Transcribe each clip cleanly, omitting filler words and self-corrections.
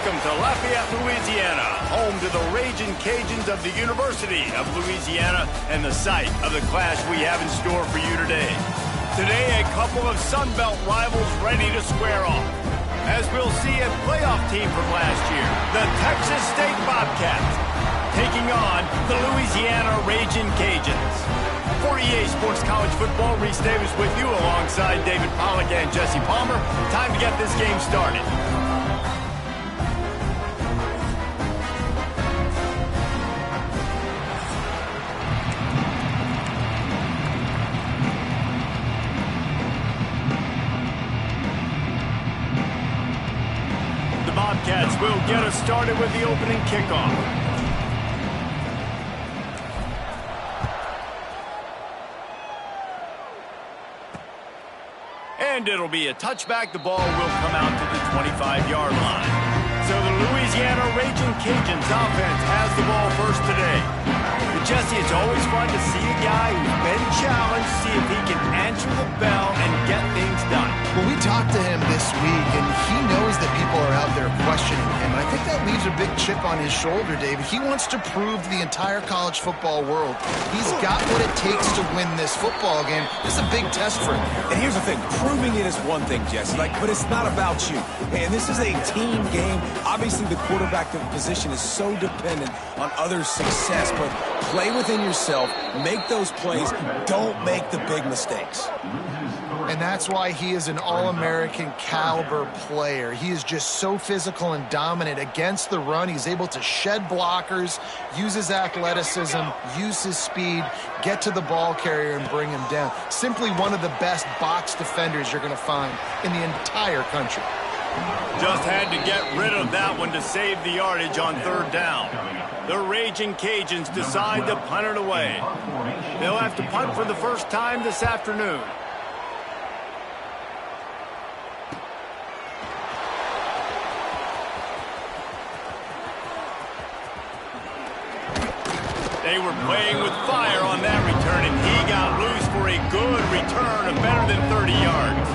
Welcome to Lafayette, Louisiana, home to the Raging Cajuns of the University of Louisiana and the site of the clash we have in store for you today. Today, a couple of Sun Belt rivals ready to square off. As we'll see a playoff team from last year, the Texas State Bobcats, taking on the Louisiana Raging Cajuns. For EA Sports College Football, Reese Davis with you alongside David Pollack and Jesse Palmer. Time to get this game started. The Bobcats will get us started with the opening kickoff. And it'll be a touchback. The ball will come out to the 25-yard line. So the Louisiana Raging Cajuns offense has the ball first today. But Jesse, it's always fun to see a guy who's been challenged, see if he can answer the bell and get things done. Well, we talked to him this week, and he knows that people are out there questioning him. And I think that leaves a big chip on his shoulder, David. He wants to prove to the entire college football world he's got what it takes to win this football game. This is a big test for him. And here's the thing, proving it is one thing, Jesse, but it's not about you. And this is a team game. Obviously, the quarterback position is so dependent on others' success, but play within yourself, make those plays, don't make the big mistakes. And that's why he is an All-American caliber player. He is just so physical and dominant against the run. He's able to shed blockers, use his athleticism, use his speed, get to the ball carrier and bring him down. Simply one of the best box defenders you're going to find in the entire country. Just had to get rid of that one to save the yardage on third down. The Raging Cajuns decide to punt it away. They'll have to punt for the first time this afternoon. They were playing with fire on that return, and he got loose for a good return of better than 30 yards.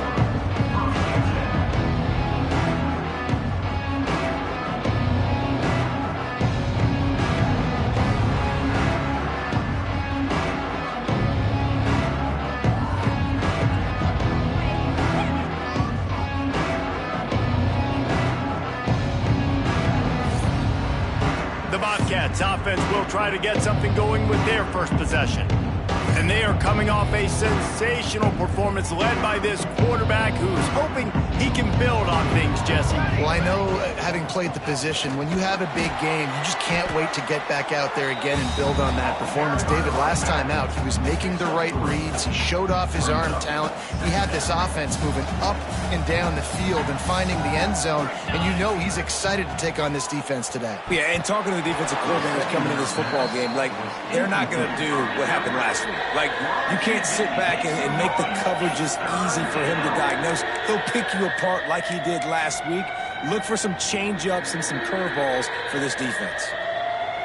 The Bobcats offense will try to get something going with their first possession. And they are coming off a sensational performance led by this quarterback who's hoping he can build on things, Jesse. Well, I know, having played the position, when you have a big game, you just can't wait to get back out there again and build on that performance. David, last time out, he was making the right reads. He showed off his arm talent. He had this offense moving up and down the field and finding the end zone. And you know he's excited to take on this defense today. Yeah, and talking to the defensive coordinators coming into this football game, they're not going to do what happened last week. You can't sit back and make the coverages easy for him to diagnose. He'll pick you apart like he did last week. Look for some change-ups and some curveballs for this defense.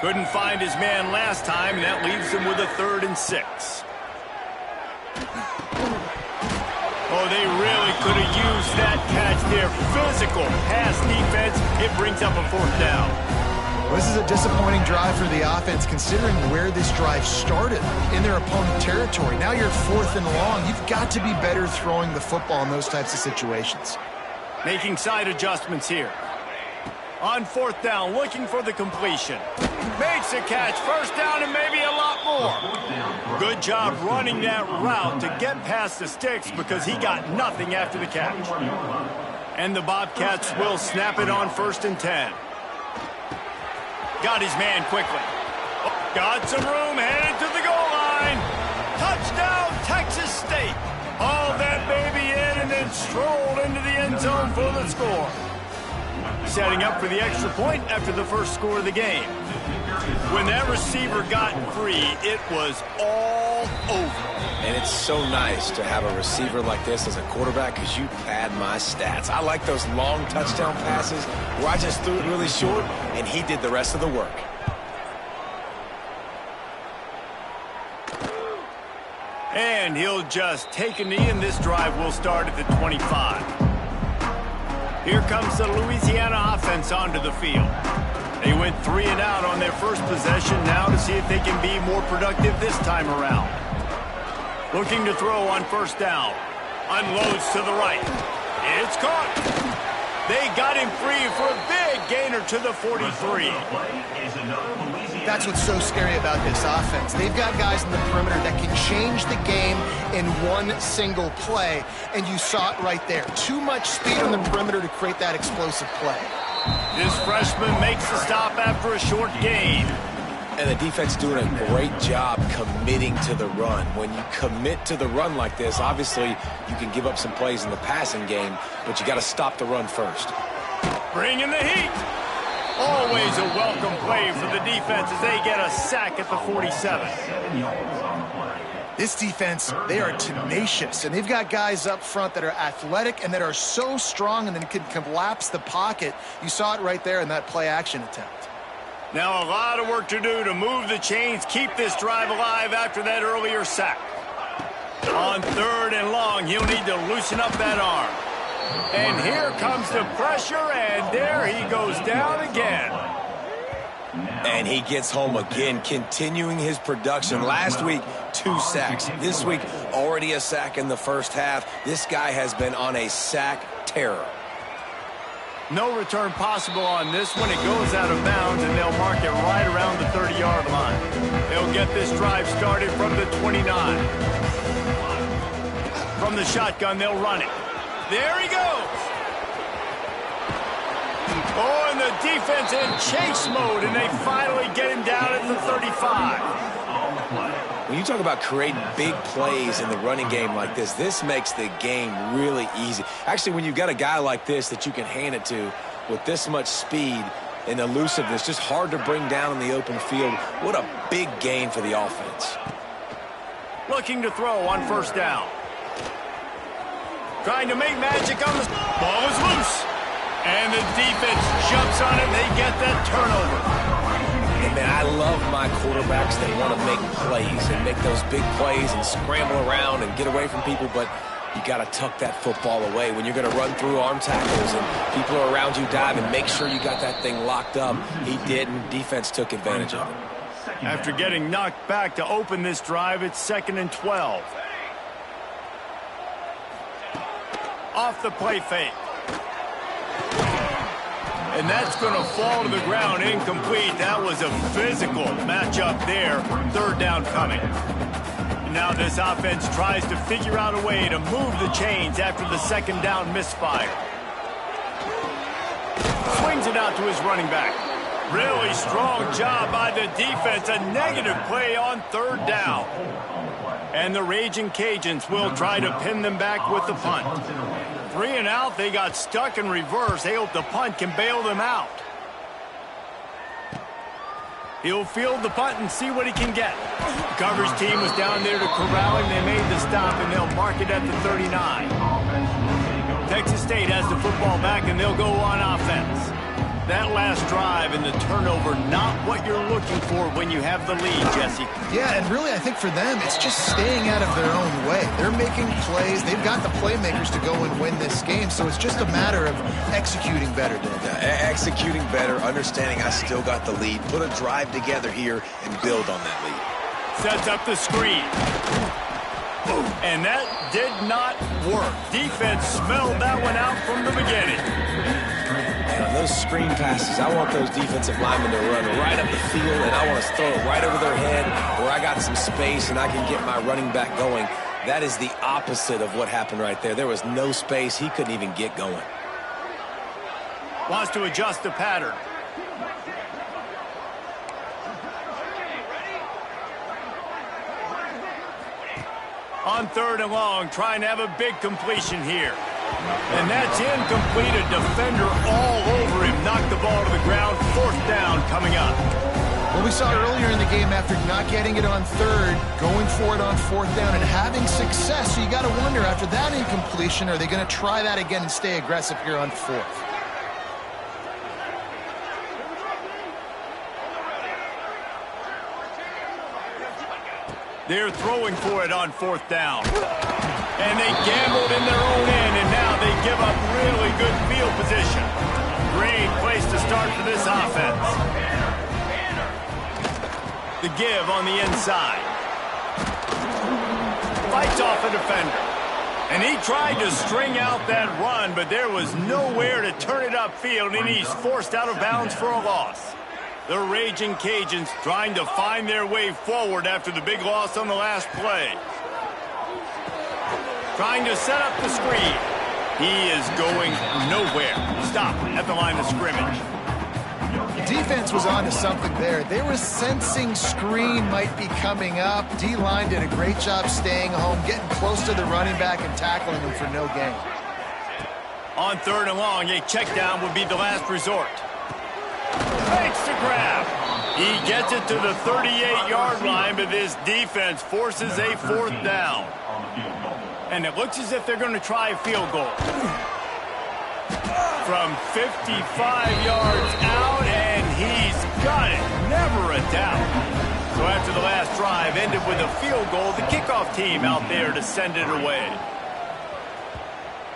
Couldn't find his man last time, and that leaves him with a 3rd and 6. Oh, they really could have used that catch there. Physical pass defense. It brings up a 4th down. This is a disappointing drive for the offense, considering where this drive started in their opponent territory. Now you're 4th and long. You've got to be better throwing the football in those types of situations. Making side adjustments here. On 4th down, looking for the completion. Makes a catch, 1st down, and maybe a lot more. Good job running that route to get past the sticks because he got nothing after the catch. And the Bobcats will snap it on 1st and 10. Got his man quickly. Got some room, headed to the goal line. Touchdown, Texas State. Hauled that baby in and then strolled into the end zone for the score. Setting up for the extra point after the first score of the game. When that receiver got free, it was all over. And it's so nice to have a receiver like this as a quarterback because you pad my stats. I like those long touchdown passes where I just threw it really short and he did the rest of the work. And he'll just take a knee, and this drive will start at the 25. Here comes the Louisiana offense onto the field. They went 3 and out on their first possession, now to see if they can be more productive this time around. Looking to throw on first down. Unloads to the right. It's caught. They got him free for a big gainer to the 43. That's what's so scary about this offense. They've got guys in the perimeter that can change the game in one single play, and you saw it right there. Too much speed on the perimeter to create that explosive play. This freshman makes the stop after a short gain. And the defense doing a great job committing to the run. When you commit to the run like this, obviously you can give up some plays in the passing game, but you got to stop the run first. Bringing the heat. Always a welcome play for the defense as they get a sack at the 47. This defense, they are tenacious, and they've got guys up front that are athletic and that are so strong and then can collapse the pocket. You saw it right there in that play-action attempt. Now a lot of work to do to move the chains, keep this drive alive after that earlier sack. On 3rd and long, he'll need to loosen up that arm. And here comes the pressure, and there he goes down again. And he gets home again, continuing his production. Last week, 2 sacks. This week, already a sack in the first half. This guy has been on a sack terror. No return possible on this one. It goes out of bounds, and they'll mark it right around the 30-yard line. They'll get this drive started from the 29. From the shotgun, they'll run it. There he goes. Oh, and the defense in chase mode, and they finally get him down at the 35. When you talk about creating big plays in the running game like this makes the game really easy. Actually, when you've got a guy like this that you can hand it to with this much speed and elusiveness, just hard to bring down in the open field, what a big gain for the offense. Looking to throw on first down. Trying to make magic on the ball is loose. And the defense jumps on it, and they get that turnover. And man, I love my quarterbacks that want to make plays and make those big plays and scramble around and get away from people, but you got to tuck that football away. When you're going to run through arm tackles and people are around you diving, make sure you got that thing locked up. He did, and defense took advantage of it. After getting knocked back to open this drive, it's 2nd and 12. Off the play fake. And that's going to fall to the ground incomplete. That was a physical matchup there. 3rd down coming. Now this offense tries to figure out a way to move the chains after the 2nd down misfire. Swings it out to his running back. Really strong job by the defense. A negative play on 3rd down. And the Raging Cajuns will try to pin them back with the punt. 3 and out, they got stuck in reverse. They hope the punt can bail them out. He'll field the punt and see what he can get. The coverage team was down there to corral him. They made the stop, and they'll mark it at the 39. Texas State has the football back, and they'll go on offense. That last drive and the turnover, not what you're looking for when you have the lead, Jesse. Yeah, and really, I think for them, it's just staying out of their own way. They're making plays. They've got the playmakers to go and win this game, so it's just a matter of executing better, Dave. Yeah, executing better, understanding I still got the lead, put a drive together here and build on that lead. Sets up the screen. And that did not work. Defense smelled that one out from the beginning. And on those screen passes, I want those defensive linemen to run right up the field, and I want to throw it right over their head where I got some space and I can get my running back going. That is the opposite of what happened right there. There was no space. He couldn't even get going. Wants to adjust the pattern. On 3rd and long, trying to have a big completion here. And that's incomplete. A defender all over him. Knocked the ball to the ground. 4th down coming up. Well, we saw earlier in the game, after not getting it on 3rd, going for it on 4th down and having success. So you got to wonder, after that incompletion, are they going to try that again and stay aggressive here on 4th? They're throwing for it on 4th down. And they gambled in their own end, and now they give up really good field position. Great place to start for this offense. The give on the inside. Fights off a defender. And he tried to string out that run, but there was nowhere to turn it upfield, and he's forced out of bounds for a loss. The Raging Cajuns trying to find their way forward after the big loss on the last play. Trying to set up the screen. He is going nowhere. Stop at the line of scrimmage. The defense was on to something there. They were sensing screen might be coming up. D-line did a great job staying home, getting close to the running back and tackling him for no gain. On 3rd and long, a check down would be the last resort. Fakes to grab. He gets it to the 38-yard line, but this defense forces a 4th down. And it looks as if they're going to try a field goal. From 55 yards out, and he's got it. Never a doubt. So after the last drive ended with a field goal, the kickoff team out there to send it away.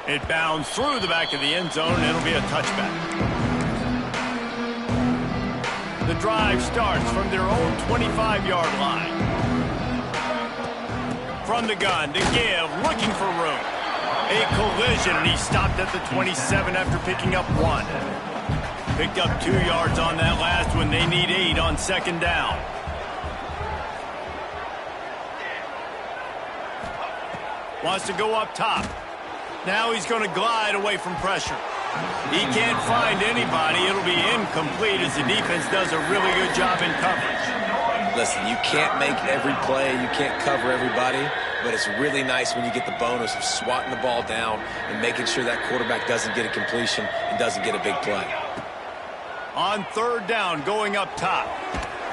It bounds through the back of the end zone, and it'll be a touchback. The drive starts from their own 25-yard line. From the gun to give, looking for room. A collision, and he stopped at the 27 after picking up 1. Picked up 2 yards on that last one. They need 8 on 2nd down. Wants to go up top. Now he's going to glide away from pressure. He can't find anybody. It'll be incomplete as the defense does a really good job in coverage. Listen, you can't make every play. You can't cover everybody. But it's really nice when you get the bonus of swatting the ball down and making sure that quarterback doesn't get a completion and doesn't get a big play. On 3rd down, going up top.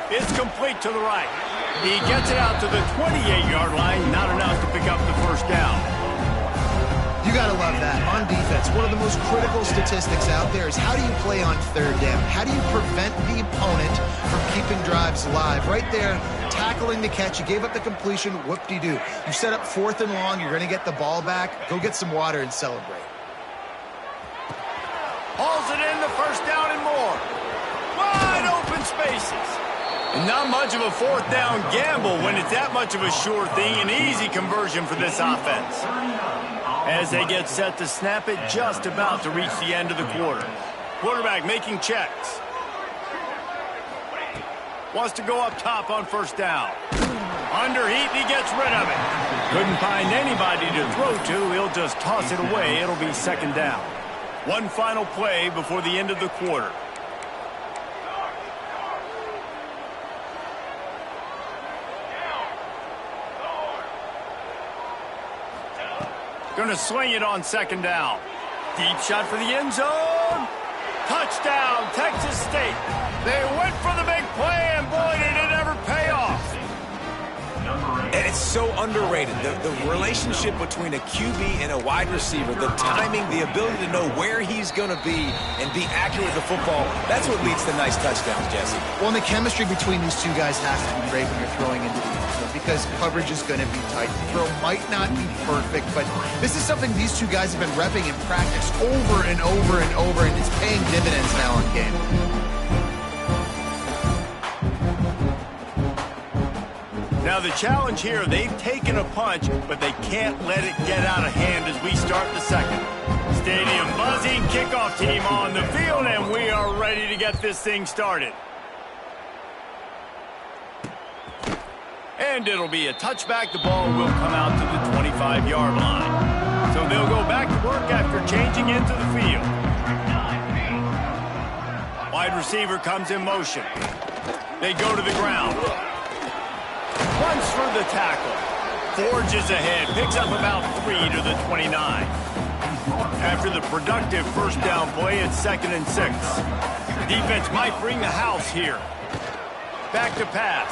It's complete to the right. He gets it out to the 28-yard line. Not enough to pick up the 1st down. You got to love that. On defense, one of the most critical statistics out there is how do you play on 3rd down? How do you prevent the opponent from keeping drives alive? Right there, tackling the catch. You gave up the completion. Whoop-de-doo. You set up 4th and long. You're going to get the ball back. Go get some water and celebrate. Hauls it in, the 1st down and more. Wide open spaces. And not much of a 4th down gamble when it's that much of a sure thing. An easy conversion for this offense. As they get set to snap it, just about to reach the end of the quarter. Quarterback making checks. Wants to go up top on 1st down. Under heat, he gets rid of it. Couldn't find anybody to throw to. He'll just toss it away. It'll be 2nd down. One final play before the end of the quarter. Going to sling it on 2nd down. Deep shot for the end zone. Touchdown, Texas State. They went for the big play, and boy, did it ever pay off. And it's so underrated. The relationship between a QB and a wide receiver, the timing, the ability to know where he's going to be and be accurate with the football, that's what leads to nice touchdowns, Jesse. Well, and the chemistry between these two guys has to be great when you're throwing into the end because coverage is going to be tight. The throw might not be perfect, but this is something these two guys have been repping in practice over and over and over, and it's paying dividends now in game. Now the challenge here, they've taken a punch, but they can't let it get out of hand as we start the 2nd. Stadium buzzing, kickoff team on the field, and we are ready to get this thing started. And it'll be a touchback. The ball will come out to the 25-yard line. So they'll go back to work after changing into the field. Wide receiver comes in motion. They go to the ground. Runs through the tackle. Forges ahead. Picks up about 3 to the 29. After the productive 1st down play, it's 2nd and 6. The defense might bring the house here. Back to pass.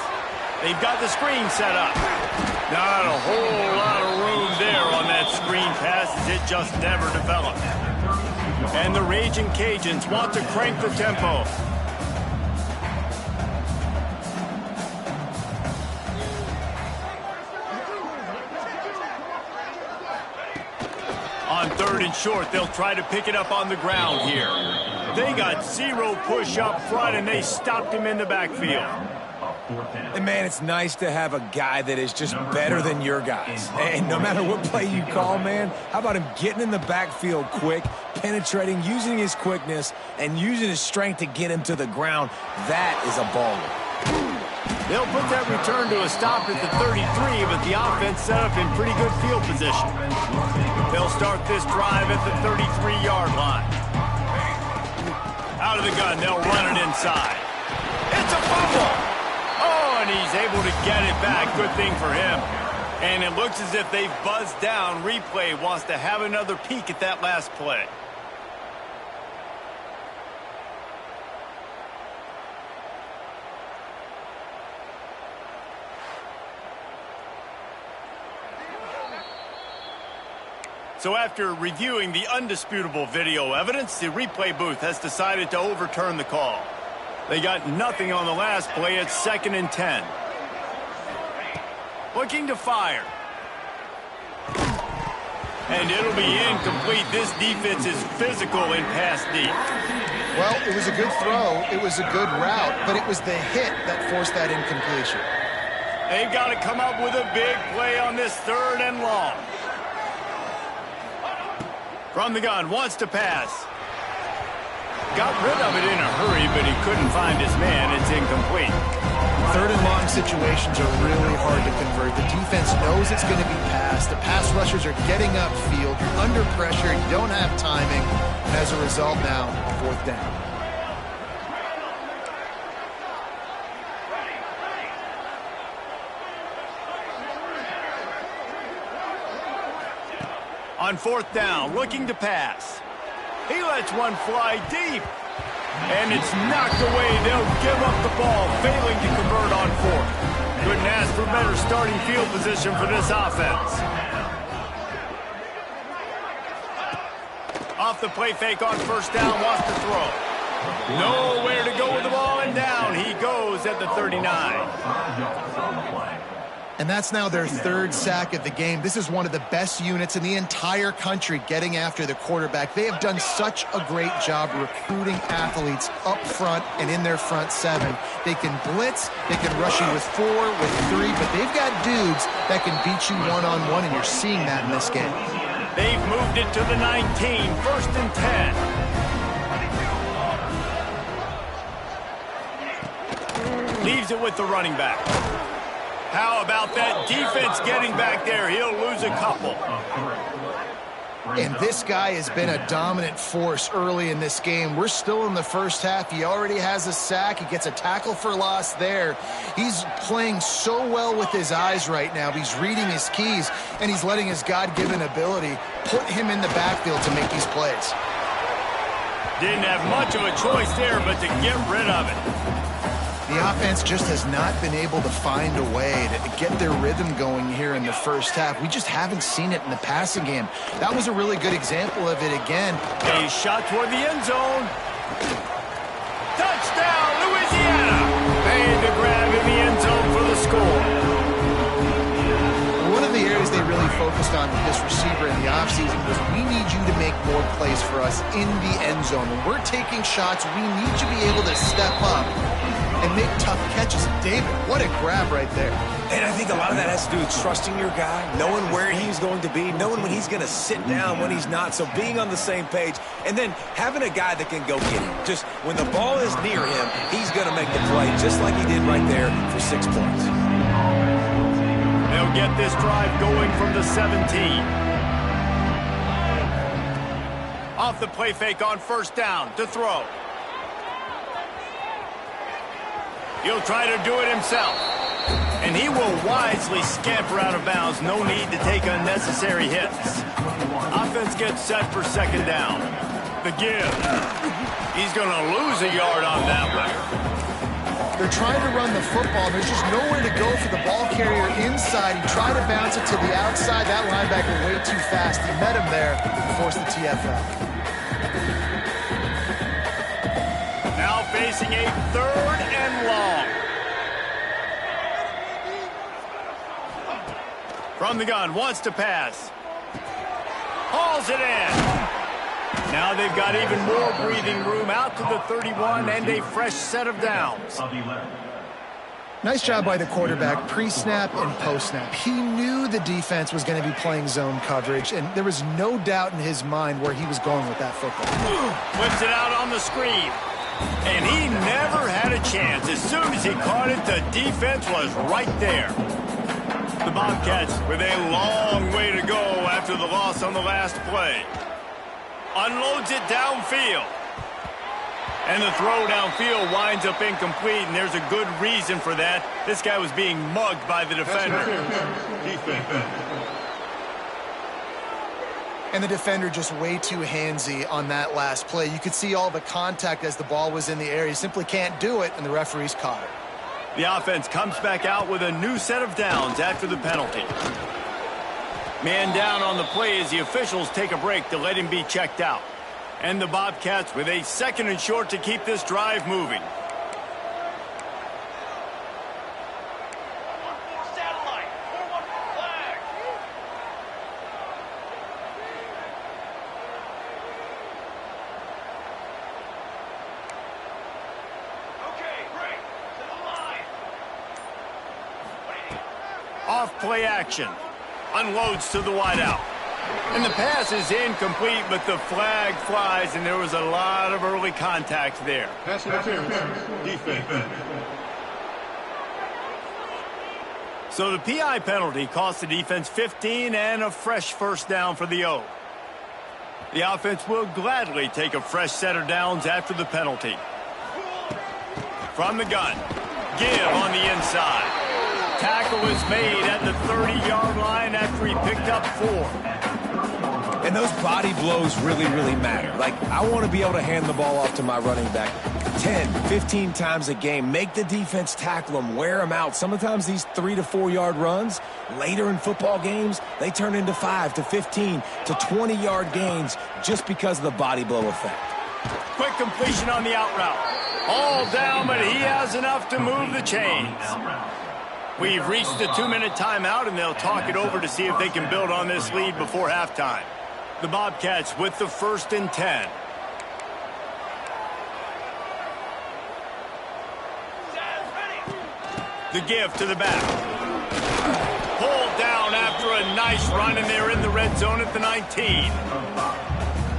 They've got the screen set up. Not a whole lot of room there on that screen pass as it just never developed. And the Raging Cajuns want to crank the tempo. On 3rd and short, they'll try to pick it up on the ground here. They got 0 push up front, and they stopped him in the backfield. And, man, it's nice to have a guy that is just better than your guys. And no matter what play you call, man, how about him getting in the backfield quick, penetrating, using his quickness, and using his strength to get him to the ground? That is a baller. They'll put that return to a stop at the 33, but the offense set up in pretty good field position. They'll start this drive at the 33-yard line. Out of the gun, they'll run it inside. It's a fumble! Oh, and he's able to get it back. Good thing for him. And it looks as if they've buzzed down. Replay wants to have another peek at that last play. So after reviewing the undisputable video evidence, the replay booth has decided to overturn the call. They got nothing on the last play. It's 2nd and 10. Looking to fire. And it'll be incomplete. This defense is physical in pass deep. Well, it was a good throw. It was a good route, but it was the hit that forced that incompletion. They've got to come up with a big play on this 3rd and long. From the gun, wants to pass. Got rid of it in a hurry, but he couldn't find his man. It's incomplete. 3rd and long situations are really hard to convert. The defense knows it's going to be passed. The pass rushers are getting upfield. You're under pressure. You don't have timing. And as a result now, 4th down. On 4th down, looking to pass. He lets one fly deep. And it's knocked away. They'll give up the ball, failing to convert on 4th. Couldn't ask for better starting field position for this offense. Off the play fake on 1st down, wants to throw. Nowhere to go with the ball, and down he goes at the 39. And that's now their 3rd sack of the game. This is one of the best units in the entire country getting after the quarterback. They have done such a great job recruiting athletes up front and in their front 7. They can blitz, they can rush you with 4, with 3, but they've got dudes that can beat you one-on-one, and you're seeing that in this game. They've moved it to the 19, 1st and 10. Leaves it with the running back. How about that defense getting back there? He'll lose a couple. And this guy has been a dominant force early in this game. We're still in the first half. He already has a sack. He gets a tackle for loss there. He's playing so well with his eyes right now. He's reading his keys, and he's letting his God-given ability put him in the backfield to make these plays. Didn't have much of a choice there, but to get rid of it. The offense just has not been able to find a way to get their rhythm going here in the first half. We just haven't seen it in the passing game. That was a really good example of it again. A shot toward the end zone. Touchdown, Louisiana! Made the grab in the end zone for the score. One of the areas they really focused on with this receiver in the offseason was, we need you to make more plays for us in the end zone. When we're taking shots, we need you to be able to step up and make tough catches. David, what a grab right there. And I think a lot of that has to do with trusting your guy, knowing where he's going to be, knowing when he's going to sit down, when he's not. So being on the same page, and then having a guy that can go get him. Just when the ball is near him, he's going to make the play, just like he did right there for 6 points. They'll get this drive going from the 17. Off the play fake on 1st down to throw. He'll try to do it himself. And he will wisely scamper out of bounds. No need to take unnecessary hits. Offense gets set for 2nd down. The give. He's going to lose a yard on that one. They're trying to run the football. There's just nowhere to go for the ball carrier inside. He tried to bounce it to the outside. That linebacker way too fast. He met him there and forced the TFL. Now facing a 3rd and long. From the gun, wants to pass. Hauls it in. Now they've got even more breathing room out to the 31 and a fresh set of downs. Nice job by the quarterback, pre-snap and post-snap. He knew the defense was going to be playing zone coverage, and there was no doubt in his mind where he was going with that football. Flips it out on the screen. And he never had a chance. As soon as he caught it, the defense was right there. The Bobcats with a long way to go after the loss on the last play. Unloads it downfield. And the throw downfield winds up incomplete, and there's a good reason for that. This guy was being mugged by the defender. And the defender just way too handsy on that last play. You could see all the contact as the ball was in the air. He simply can't do it, and the referees caught it. The offense comes back out with a new set of downs after the penalty. Man down on the play as the officials take a break to let him be checked out. And the Bobcats with a 2nd and short to keep this drive moving. Off play action. Unloads to the wideout. And the pass is incomplete, but the flag flies, and there was a lot of early contact there. Pass interference. Defense. So the PI penalty cost the defense 15 and a fresh first down for the O. The offense will gladly take a fresh set of downs after the penalty. From the gun. Give on the inside. Tackle is made at the 30-yard line after he picked up 4. And those body blows really, really matter. Like, I want to be able to hand the ball off to my running back 10, 15 times a game. Make the defense tackle them, wear them out. Sometimes these 3 to 4 yard runs, later in football games, they turn into 5 to 15 to 20-yard gains just because of the body blow effect. Quick completion on the out route. All down, but he has enough to move the chains. We've reached the 2-minute timeout, and they'll talk it over to see if they can build on this lead before halftime. The Bobcats with the 1st and 10. The give to the back. Pulled down after a nice run, and they're in the red zone at the 19.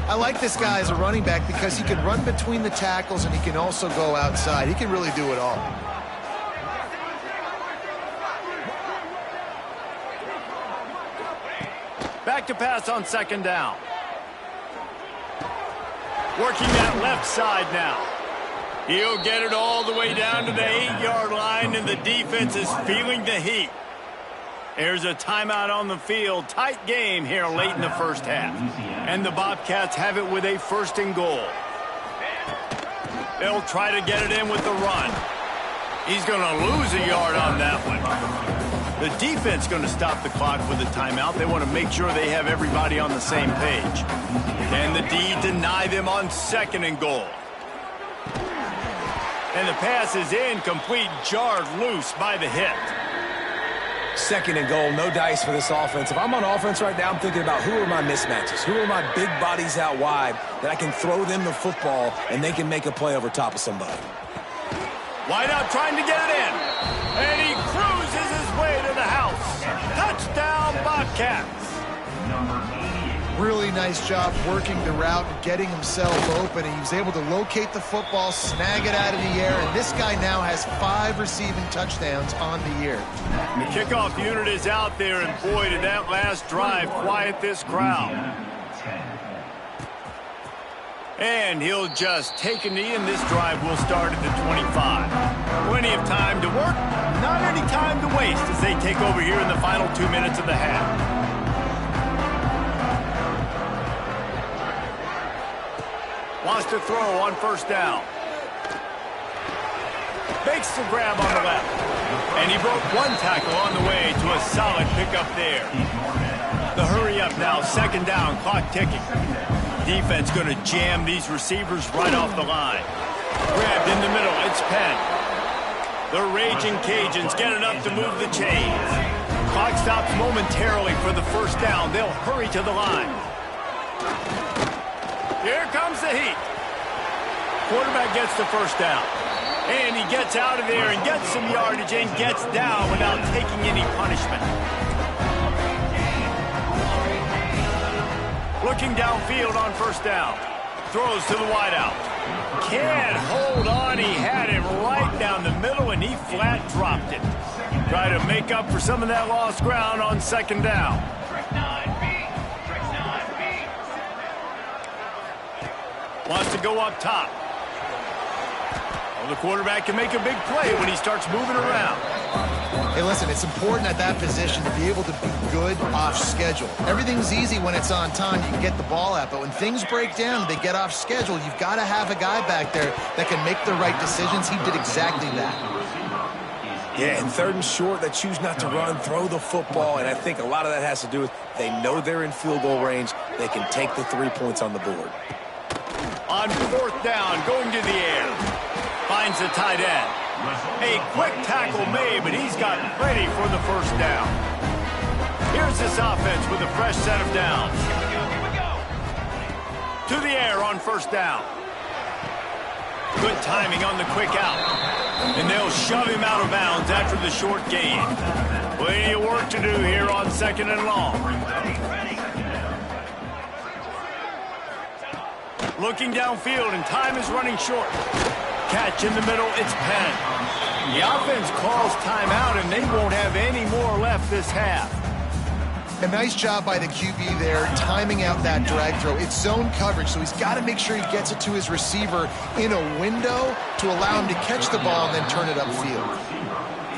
I like this guy as a running back because he can run between the tackles and he can also go outside. He can really do it all. Back to pass on 2nd down. Working that left side now. He'll get it all the way down to the 8-yard line, and the defense is feeling the heat. There's a timeout on the field. Tight game here late in the first half. And the Bobcats have it with a 1st and goal. They'll try to get it in with the run. He's going to lose a yard on that one. The defense going to stop the clock with a timeout. They want to make sure they have everybody on the same page. And the D deny them on 2nd and goal. And the pass is incomplete, jarred loose by the hit. 2nd and goal, no dice for this offense. If I'm on offense right now, I'm thinking about who are my mismatches? Who are my big bodies out wide that I can throw them the football and they can make a play over top of somebody? Wide out trying to get it in. And he cruises his way to the house. Touchdown, Bobcats. Really nice job working the route and getting himself open. And he was able to locate the football, snag it out of the air, and this guy now has 5 receiving touchdowns on the year. The kickoff unit is out there, and boy, did that last drive quiet this crowd. And he'll just take a knee, and this drive will start at the 25. Plenty of time to work, not any time to waste as they take over here in the final 2 minutes of the half. Wants to throw on 1st down. Makes the grab on the left. And he broke 1 tackle on the way to a solid pickup there. The hurry up now, 2nd down, clock ticking. Defense going to jam these receivers right off the line. Grabbed in the middle, it's Penn. The Raging Cajuns get enough to move the chains. Clock stops momentarily for the 1st down. They'll hurry to the line. Here comes the heat. Quarterback gets the first down. And he gets out of there and gets some yardage and gets down without taking any punishment. Looking downfield on first down. Throws to the wideout. Can't hold on. He had it right down the middle, and he flat dropped it. Try to make up for some of that lost ground on second down. Wants to go up top. Well, the quarterback can make a big play when he starts moving around. Hey, listen, it's important at that position to be able to be good off schedule. Everything's easy when it's on time. You can get the ball out. But when things break down, they get off schedule. You've got to have a guy back there that can make the right decisions. He did exactly that. Yeah, and third and short, they choose not to run, throw the football, and I think a lot of that has to do with they know they're in field goal range. They can take the 3 points on the board. On fourth down, going to the air. Finds the tight end. A quick tackle made, but he's got plenty for the first down. Here's this offense with a fresh set of downs. To the air on first down. Good timing on the quick out. And they'll shove him out of bounds after the short gain. Plenty of work to do here on second and long. Looking downfield, and time is running short. Catch in the middle, it's Penn. The offense calls timeout, and they won't have any more left this half. A nice job by the QB there, timing out that drag throw. It's zone coverage, so he's got to make sure he gets it to his receiver in a window to allow him to catch the ball and then turn it upfield.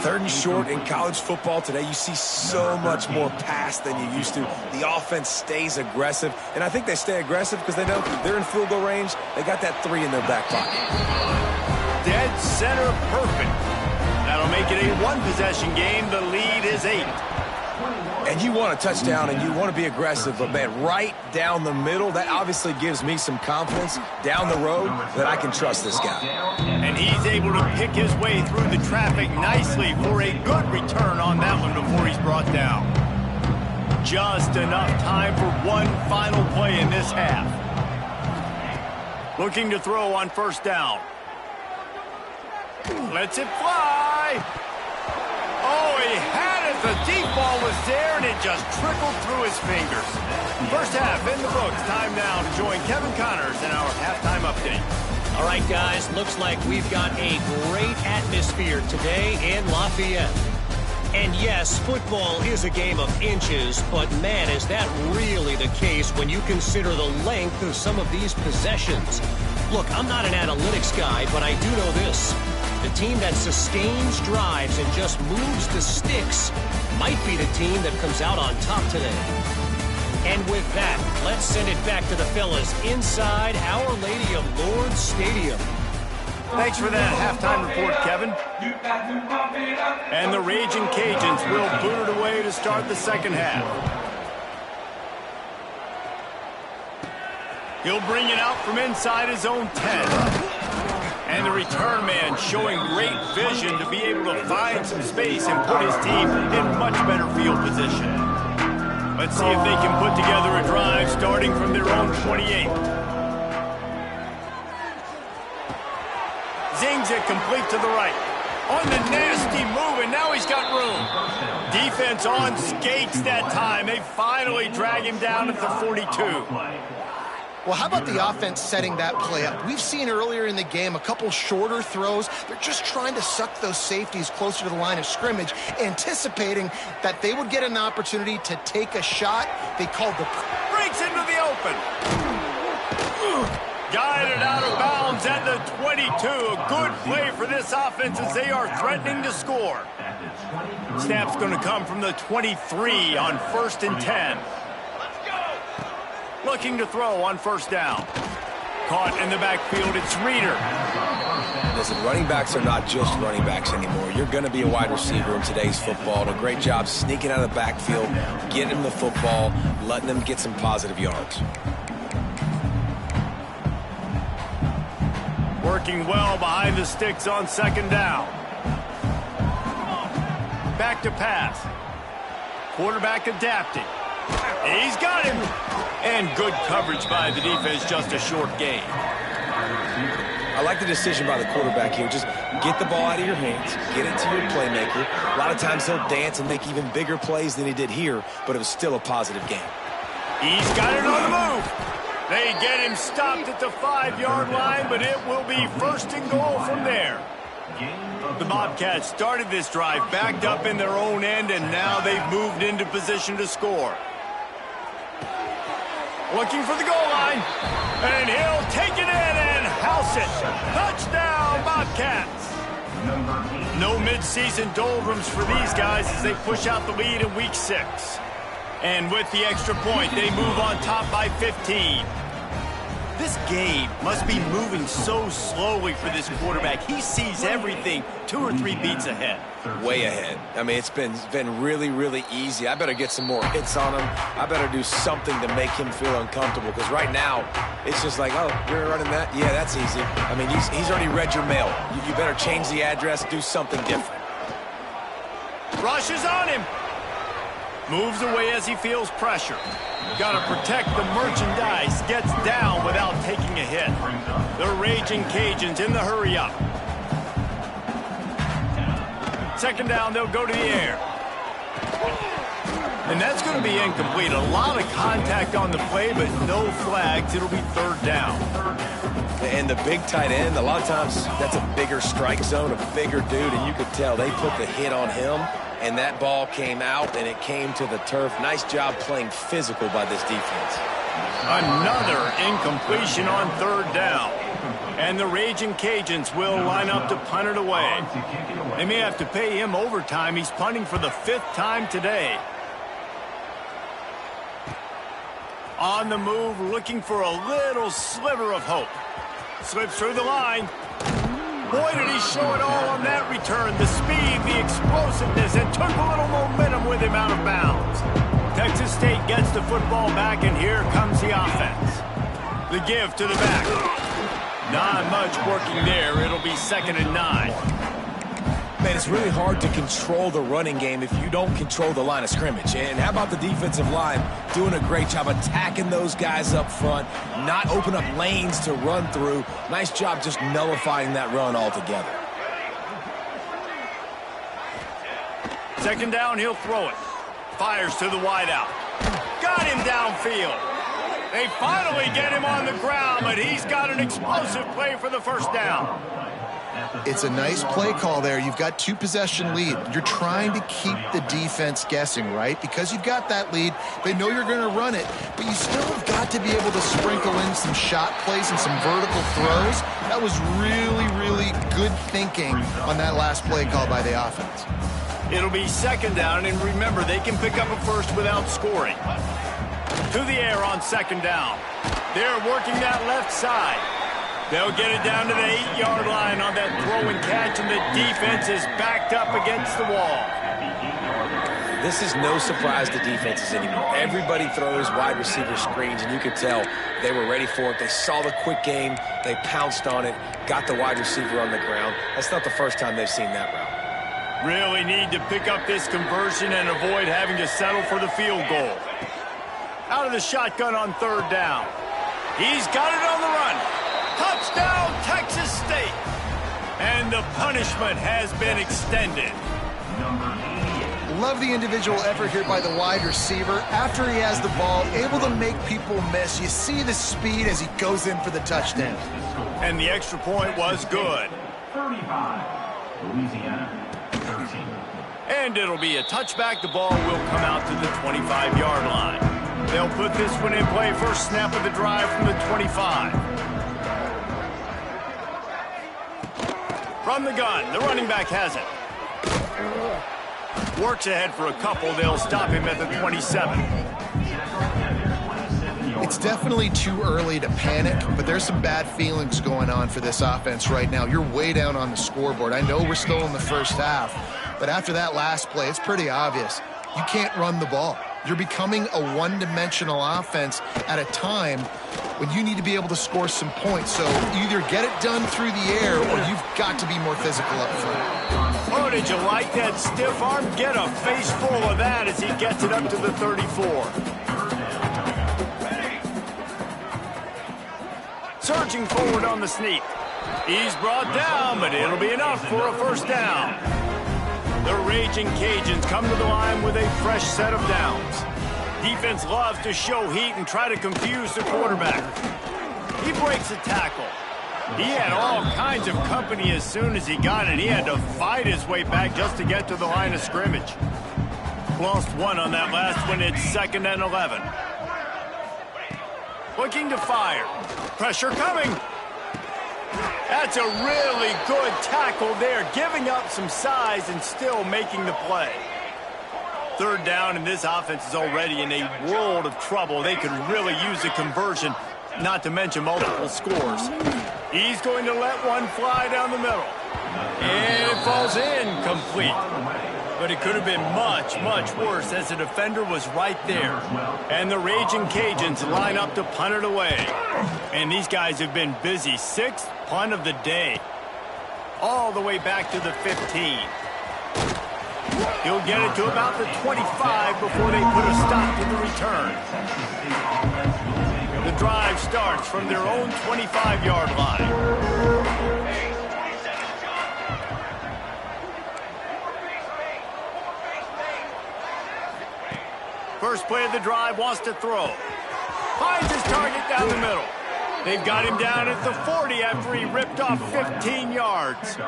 Third and short in college football today, you see so much more pass than you used to. The offense stays aggressive, and I think they stay aggressive because they know they're in field goal range. They got that 3 in their back pocket. Dead center perfect. That'll make it a one-possession game. The lead is 8. And you want a touchdown and you want to be aggressive, but man, right down the middle, that obviously gives me some confidence down the road that I can trust this guy. And he's able to pick his way through the traffic nicely for a good return on that one before he's brought down. Just enough time for one final play in this half. Looking to throw on first down. Lets it fly. Oh, he had it. The deep ball was there, and it just trickled through his fingers. First half in the books. Time now to join Kevin Connors in our halftime update. All right, guys, looks like we've got a great atmosphere today in Lafayette. And yes, football is a game of inches, but man, is that really the case when you consider the length of some of these possessions. Look, I'm not an analytics guy, but I do know this. The team that sustains drives and just moves the sticks might be the team that comes out on top today. And with that, let's send it back to the fellas inside Our Lady of Lourdes Stadium. Thanks for that halftime report, Kevin. And the Raging Cajuns will boot it away to start the second half. He'll bring it out from inside his own 10. And the return man showing great vision to be able to find some space and put his team in much better field position. Let's see if they can put together a drive starting from their own 28. Zings it complete to the right. On the nasty move, and now he's got room. Defense on skates that time. They finally drag him down at the 42. Well, how about the offense setting that play up? We've seen earlier in the game a couple shorter throws. They're just trying to suck those safeties closer to the line of scrimmage, anticipating that they would get an opportunity to take a shot. They called the... Breaks into the open. Guided out of bounds at the 22. A good play for this offense as they are threatening to score. Snap's going to come from the 23 on 1st and 10. Looking to throw on first down. Caught in the backfield, it's Reeder. Listen, running backs are not just running backs anymore. You're going to be a wide receiver in today's football. And a great job sneaking out of the backfield, getting them the football, letting them get some positive yards. Working well behind the sticks on second down. Back to pass. Quarterback adapting. He's got him. And good coverage by the defense, just a short gain. I like the decision by the quarterback here. Just get the ball out of your hands, get it to your playmaker. A lot of times he'll dance and make even bigger plays than he did here, but it was still a positive game. He's got it on the move. They get him stopped at the 5-yard line, but it will be first and goal from there. The Bobcats started this drive backed up in their own end, and now they've moved into position to score. Looking for the goal line, and he'll take it in and house it. Touchdown, Bobcats. No mid-season doldrums for these guys as they push out the lead in Week 6. And with the extra point, they move on top by 15. This game must be moving so slowly for this quarterback. He sees everything 2 or 3 beats ahead. Way ahead. I mean, it's been really, really easy. I better get some more hits on him. I better do something to make him feel uncomfortable, because right now, it's just like, oh, you're running that? Yeah, that's easy. I mean, he's already read your mail. You better change the address, do something different. Rushes on him. Moves away as he feels pressure. Got to protect the merchandise. Gets down without taking a hit. The Raging Cajuns in the hurry-up. Second down, they'll go to the air. And that's going to be incomplete. A lot of contact on the play, but no flags. It'll be third down. And the big tight end, a lot of times that's a bigger strike zone, a bigger dude, and you could tell they put the hit on him, and that ball came out, and it came to the turf. Nice job playing physical by this defense. Another incompletion on third down. And the Raging Cajuns will line up to punt it away. They may have to pay him overtime. He's punting for the 5th time today. On the move, looking for a little sliver of hope. Slips through the line. Boy, did he show it all on that return. The speed, the explosiveness, and took a little momentum with him out of bounds. Texas State gets the football back, and here comes the offense. The give to the back. Not much working there. It'll be 2nd and 9. Man, it's really hard to control the running game if you don't control the line of scrimmage. And how about the defensive line doing a great job attacking those guys up front, not open up lanes to run through. Nice job just nullifying that run altogether. Second down, he'll throw it. Fires to the wideout. Got him downfield. They finally get him on the ground, but he's got an explosive play for the first down. It's a nice play call there. You've got 2-possession lead. You're trying to keep the defense guessing, right? Because you've got that lead. They know you're going to run it, but you still have got to be able to sprinkle in some shot plays and some vertical throws. That was really, really good thinking on that last play call by the offense. It'll be 2nd down, and remember, they can pick up a first without scoring. To the air on 2nd down. They're working that left side. They'll get it down to the 8-yard line on that throw and catch, and the defense is backed up against the wall. This is no surprise to defenses anymore. Everybody throws wide receiver screens, and you could tell they were ready for it. They saw the quick game. They pounced on it, got the wide receiver on the ground. That's not the first time they've seen that route. Really need to pick up this conversion and avoid having to settle for the field goal. Out of the shotgun on 3rd down. He's got it on the run. Touchdown, Texas State. And the punishment has been extended. Love the individual effort here by the wide receiver. After he has the ball, able to make people miss. You see the speed as he goes in for the touchdown. And the extra point was good. 35, Louisiana. And it'll be a touchback. The ball will come out to the 25-yard line. They'll put this one in play. First snap of the drive from the 25. From the gun, the running back has it. Works ahead for a couple. They'll stop him at the 27. It's definitely too early to panic, but there's some bad feelings going on for this offense right now. You're way down on the scoreboard. I know we're still in the first half, but after that last play, it's pretty obvious. You can't run the ball. You're becoming a one-dimensional offense at a time when you need to be able to score some points. So either get it done through the air or you've got to be more physical up front. Put did you like that stiff arm? Get a face full of that as he gets it up to the 34. Surging forward on the sneak. He's brought down, but it'll be enough for a first down. The Raging Cajuns come to the line with a fresh set of downs. Defense loves to show heat and try to confuse the quarterback. He breaks a tackle. He had all kinds of company as soon as he got it. He had to fight his way back just to get to the line of scrimmage. Lost one on that last one. It's 2nd and 11. Looking to fire. Pressure coming. That's a really good tackle there, giving up some size and still making the play. 3rd down, and this offense is already in a world of trouble. They could really use a conversion, not to mention multiple scores. He's going to let one fly down the middle. And it falls incomplete. But it could have been much, much worse as the defender was right there. And the Raging Cajuns line up to punt it away. And these guys have been busy. 6th punt of the day. All the way back to the 15. He'll get it to about the 25 before they put a stop to the return. The drive starts from their own 25-yard line. First play of the drive, wants to throw. Finds his target down the middle. They've got him down at the 40 after he ripped off 15 yards.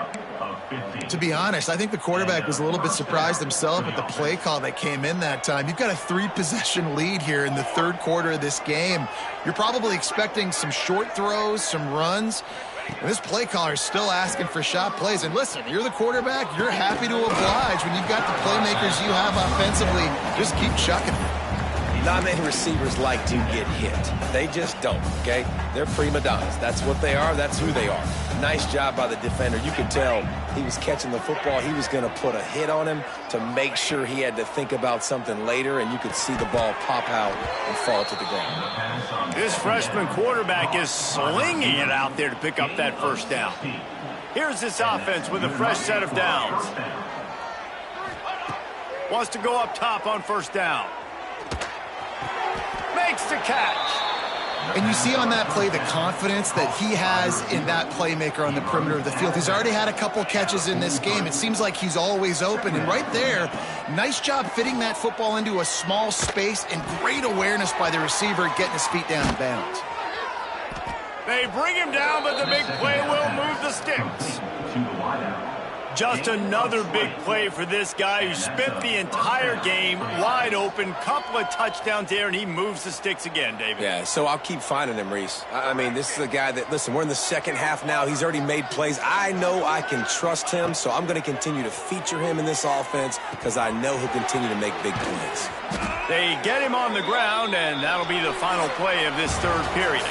To be honest, I think the quarterback was a little bit surprised himself at the play call that came in that time. You've got a 3-possession lead here in the 3rd quarter of this game. You're probably expecting some short throws, some runs. And this play caller is still asking for shot plays. And listen, you're the quarterback. You're happy to oblige when you've got the playmakers you have offensively. Just keep chucking it. Non-man receivers like to get hit. They just don't, okay? They're prima donnas. That's what they are. That's who they are. Nice job by the defender. You could tell he was catching the football. He was going to put a hit on him to make sure he had to think about something later, and you could see the ball pop out and fall to the ground. This freshman quarterback is slinging it out there to pick up that first down. Here's this offense with a fresh set of downs. Wants to go up top on first down. Makes the catch. And you see on that play the confidence that he has in that playmaker on the perimeter of the field. He's already had a couple catches in this game. It seems like he's always open. And right there, nice job fitting that football into a small space and great awareness by the receiver getting his feet down in bounds. They bring him down, but the big play will move the sticks. Just another big play for this guy who spent the entire game wide open. Couple of touchdowns there, and he moves the sticks again, David. Yeah, so I'll keep finding him, Reese. I mean, this is a guy that, listen, we're in the 2nd half now. He's already made plays. I know I can trust him, so I'm going to continue to feature him in this offense because I know he'll continue to make big plays. They get him on the ground, and that'll be the final play of this 3rd period.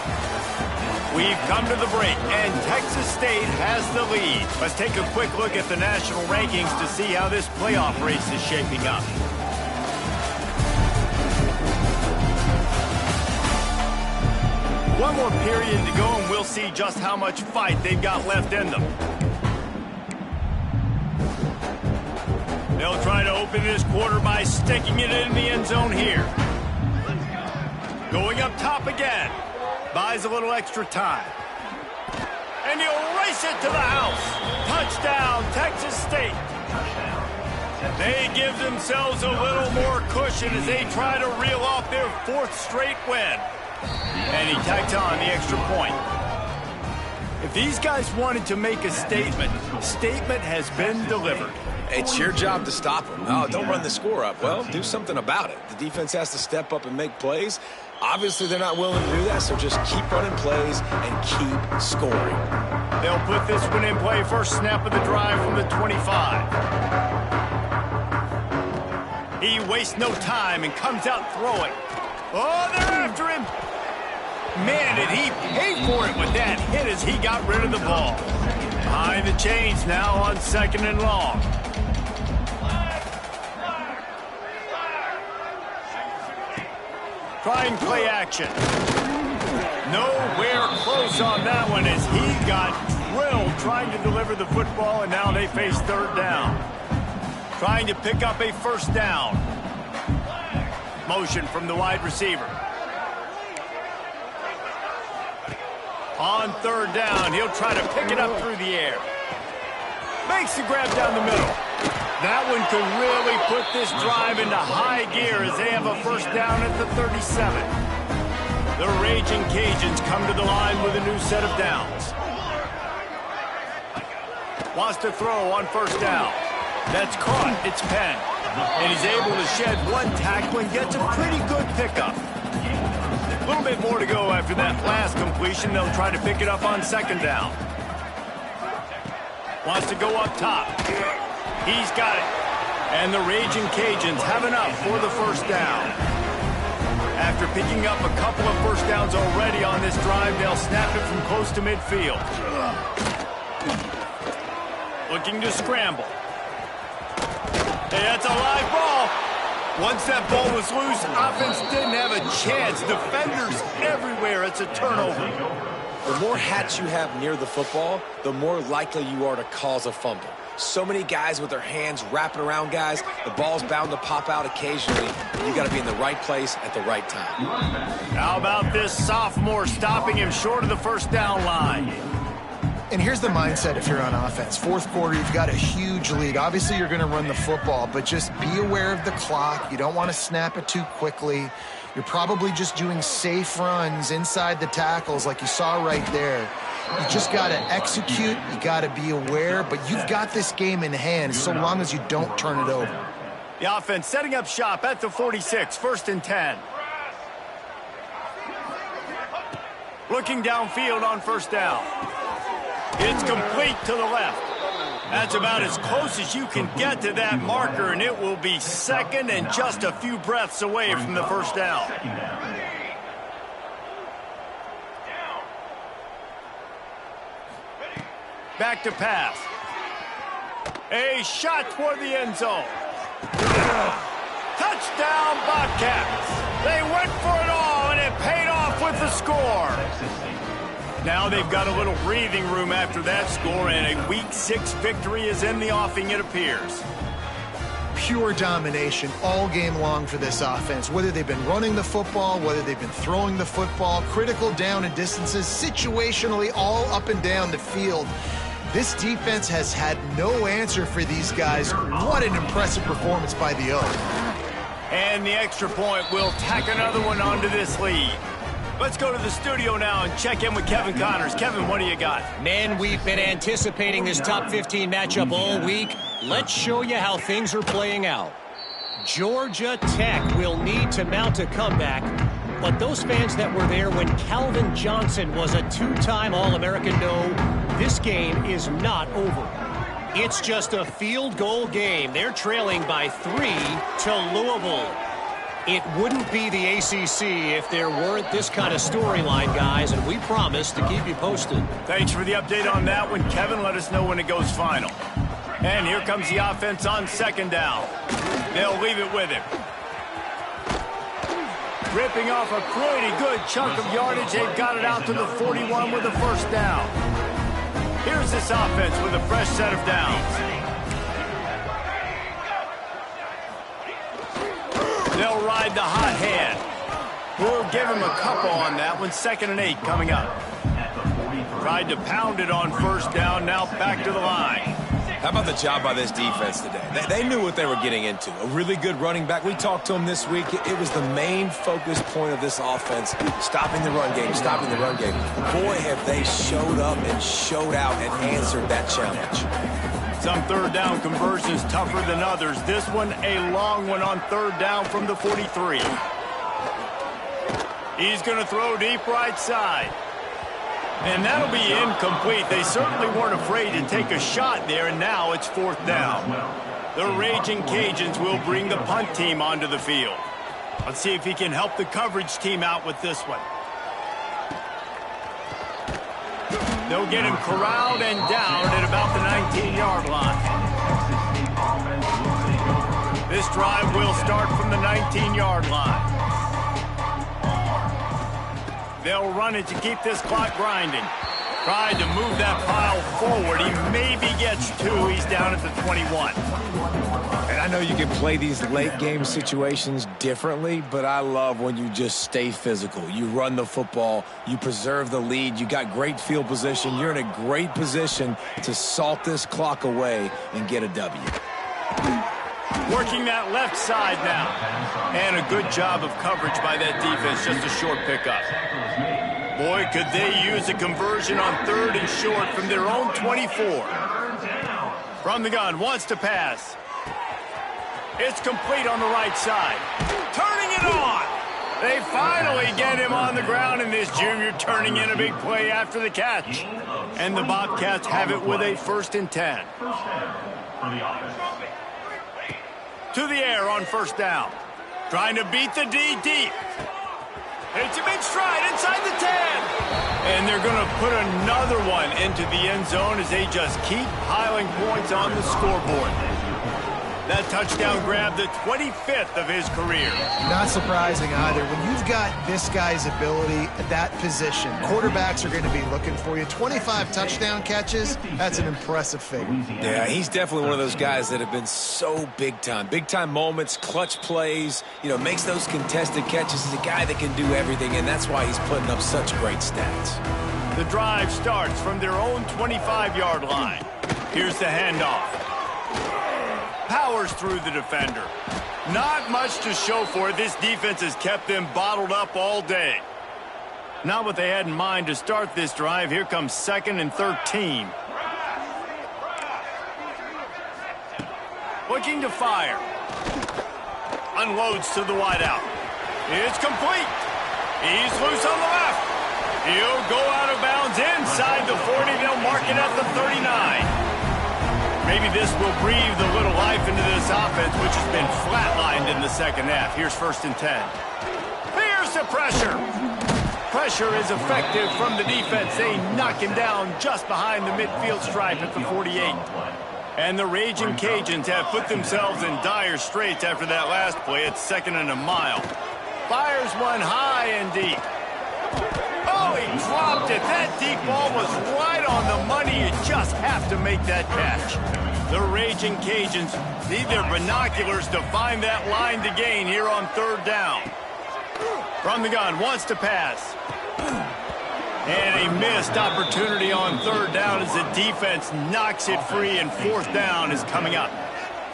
We've come to the break, and Texas State has the lead. Let's take a quick look at the national rankings to see how this playoff race is shaping up. One more period to go, and we'll see just how much fight they've got left in them. They'll try to open this quarter by sticking it in the end zone here. Going up top again. Buys a little extra time. And he'll race it to the house. Touchdown, Texas State. They give themselves a little more cushion as they try to reel off their 4th straight win. And he tacks on the extra point. If these guys wanted to make a statement has been delivered. It's your job to stop them. No, don't run the score up. Well, do something about it. The defense has to step up and make plays. Obviously, they're not willing to do that, so just keep running plays and keep scoring. They'll put this one in play. First snap of the drive from the 25. He wastes no time and comes out throwing. Oh, they're after him. Man, did he pay for it with that hit as he got rid of the ball. Behind the chains now on 2nd and long. Trying play action. Nowhere close on that one as he got drilled trying to deliver the football, and now they face 3rd down. Trying to pick up a first down. Motion from the wide receiver. On third down, he'll try to pick it up through the air. Makes the grab down the middle. That one could really put this drive into high gear as they have a first down at the 37. The Raging Cajuns come to the line with a new set of downs. Wants to throw on first down. That's caught. It's Penn. And he's able to shed one tackle and gets a pretty good pickup. A little bit more to go after that last completion. They'll try to pick it up on second down. Wants to go up top. He's got it. And the Raging Cajuns have enough for the first down. After picking up a couple of first downs already on this drive, they'll snap it from close to midfield. Looking to scramble. Hey, that's a live ball. Once that ball was loose, offense didn't have a chance. Defenders everywhere. It's a turnover. The more hats you have near the football, the more likely you are to cause a fumble. So many guys with their hands wrapping around guys. The ball's bound to pop out occasionally. You got to be in the right place at the right time. How about this sophomore stopping him short of the first down line? And here's the mindset if you're on offense. Fourth quarter, you've got a huge lead. Obviously, you're going to run the football, but just be aware of the clock. You don't want to snap it too quickly. You're probably just doing safe runs inside the tackles like you saw right there. You just got to execute. You got to be aware, but you've got this game in hand so long as you don't turn it over. The offense setting up shop at the 46, first and 10. Looking downfield on first down. It's complete to the left. That's about as close as you can get to that marker, and it will be second and just a few breaths away from the first down. Back to pass. A shot toward the end zone. Touchdown, Bobcats. They went for it all, and it paid off with the score. Now they've got a little breathing room after that score, and a Week 6 victory is in the offing, it appears. Pure domination all game long for this offense. Whether they've been running the football, whether they've been throwing the football, critical down and distances, situationally all up and down the field. This defense has had no answer for these guys. What an impressive performance by the Oak. And the extra point will tack another one onto this lead. Let's go to the studio now and check in with Kevin Connors. Kevin, what do you got? Man, we've been anticipating this top 15 matchup all week. Let's show you how things are playing out. Georgia Tech will need to mount a comeback, but those fans that were there when Calvin Johnson was a two-time All-American know this game is not over. It's just a field goal game. They're trailing by 3 to Louisville. It wouldn't be the ACC if there weren't this kind of storyline, guys, and we promise to keep you posted. Thanks for the update on that one, Kevin. Let us know when it goes final. And here comes the offense on second down. They'll leave it with him. Ripping off a pretty good chunk of yardage. They've got it out to the 41 with a first down. Here's this offense with a fresh set of downs. They'll ride the hot hand. We'll give him a couple on that one. 2nd and 8 coming up. Tried to pound it on first down. Now back to the line. How about the job by this defense today? They knew what they were getting into. A really good running back. We talked to him this week. It was the main focus point of this offense. Stopping the run game, stopping the run game. Boy, have they showed up and showed out and answered that challenge. Some third down conversions tougher than others. This one, a long one on third down from the 43. He's going to throw deep right side. And that'll be incomplete. They certainly weren't afraid to take a shot there, and now it's 4th down. The Raging Cajuns will bring the punt team onto the field. Let's see if he can help the coverage team out with this one. They'll get him corralled and down at about the 19-yard line. This drive will start from the 19-yard line. They'll run it to keep this clock grinding. Tried to move that pile forward. He maybe gets 2. He's down at the 21. And I know you can play these late-game situations differently, but I love when you just stay physical. You run the football, you preserve the lead, you got great field position. You're in a great position to salt this clock away and get a W. Working that left side now. And a good job of coverage by that defense, just a short pickup. Boy, could they use a conversion on 3rd and short from their own 24. From the gun, wants to pass. It's complete on the right side. Turning it on. They finally get him on the ground, and this junior turning in a big play after the catch. And the Bobcats have it with a 1st and 10. To the air on 1st down. Trying to beat the D deep. It's a big stride inside the 10. And they're going to put another one into the end zone as they just keep piling points on the scoreboard. That touchdown grabbed the 25th of his career. Not surprising either. When you've got this guy's ability at that position, quarterbacks are going to be looking for you. 25 touchdown catches, that's an impressive figure. Yeah, he's definitely one of those guys that have been so big time. Big time moments, clutch plays, makes those contested catches. He's a guy that can do everything, and that's why he's putting up such great stats. The drive starts from their own 25-yard line. Here's the handoff. Powers through the defender. Not much to show for it. This defense has kept them bottled up all day. Not what they had in mind to start this drive. Here comes 2nd and 13. Looking to fire. Unloads to the wideout. It's complete. He's loose on the left. He'll go out of bounds inside the 40. They'll mark it at the 39. Maybe this will breathe a little life into this offense, which has been flatlined in the 2nd half. Here's 1st and 10. Here's the pressure. Pressure is effective from the defense. They knock him down just behind the midfield stripe at the 48. And the Raging Cajuns have put themselves in dire straits after that last play. It's 2nd and a mile. Fires one high and deep. Oh, he dropped it. That deep ball was right on the money. You just have to make that catch. The Raging Cajuns need their binoculars to find that line to gain here on 3rd down. From the gun, wants to pass. And a missed opportunity on 3rd down as the defense knocks it free, and 4th down is coming up.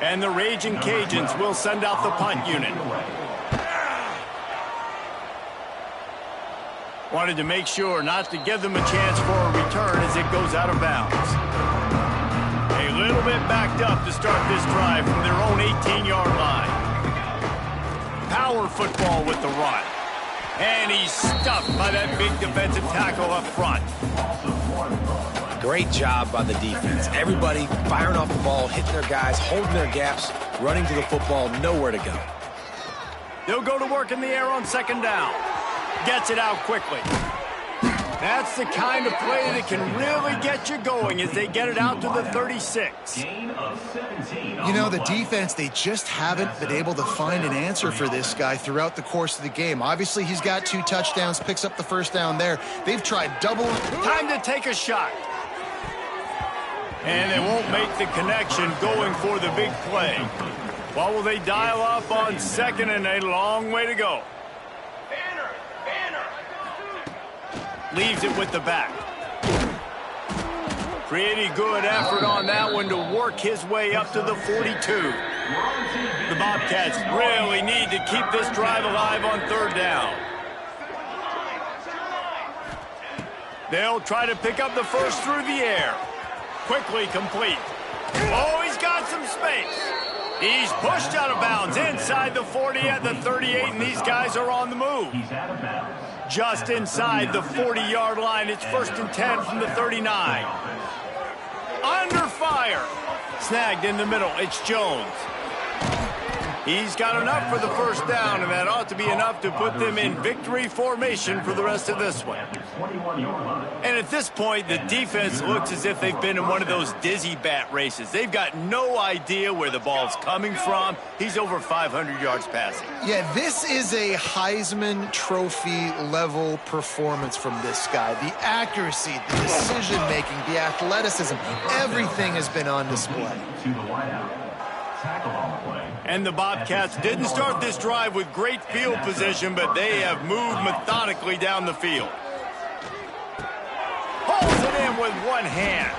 And the Raging Cajuns will send out the punt unit. Wanted to make sure not to give them a chance for a return as it goes out of bounds. A little bit backed up to start this drive from their own 18-yard line. Power football with the run. And he's stuffed by that big defensive tackle up front. Great job by the defense. Everybody firing off the ball, hitting their guys, holding their gaps, running to the football, nowhere to go. They'll go to work in the air on 2nd down. Gets it out quickly. That's the kind of play that can really get you going as they get it out to the 36. The defense, they just haven't been able to find an answer for this guy throughout the course of the game. Obviously, he's got 2 touchdowns, picks up the 1st down there. They've tried double. Time to take a shot. And they won't make the connection going for the big play. What will they dial up on 2nd and a long way to go? Leaves it with the back. Pretty good effort on that one to work his way up to the 42. The Bobcats really need to keep this drive alive on 3rd down. They'll try to pick up the 1st through the air. Quickly complete. Oh, he's got some space. He's pushed out of bounds inside the 40 at the 38, and these guys are on the move. Just inside the 40-yard line. It's 1st and 10 from the 39. Under fire. Snagged in the middle. It's Jones. He's got enough for the 1st down, and that ought to be enough to put them in victory formation for the rest of this one. And at this point, the defense looks as if they've been in one of those dizzy bat races. They've got no idea where the ball's coming from. He's over 500 yards passing. Yeah, this is a Heisman Trophy level performance from this guy. The accuracy, the decision-making, the athleticism, everything has been on display. Tackle on the play. And the Bobcats didn't start this drive with great field position, but they have moved methodically down the field. Pulls it in with one hand.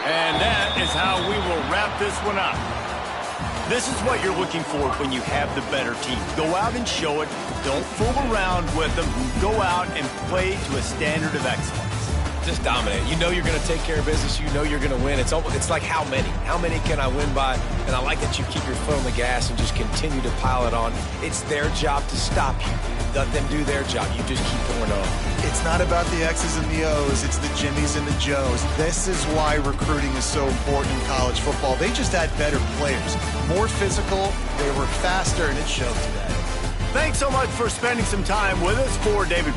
And that is how we will wrap this one up. This is what you're looking for when you have the better team. Go out and show it. Don't fool around with them. Go out and play to a standard of excellence. Just dominate. You know you're going to take care of business. You know you're going to win. It's like how many? How many can I win by? And I like that you keep your foot on the gas and just continue to pile it on. It's their job to stop you. Let them do their job. You just keep pouring on. It's not about the X's and the O's. It's the Jimmies and the Joes. This is why recruiting is so important in college football. They just had better players. More physical. They were faster, and it showed today. Thanks so much for spending some time with us. For David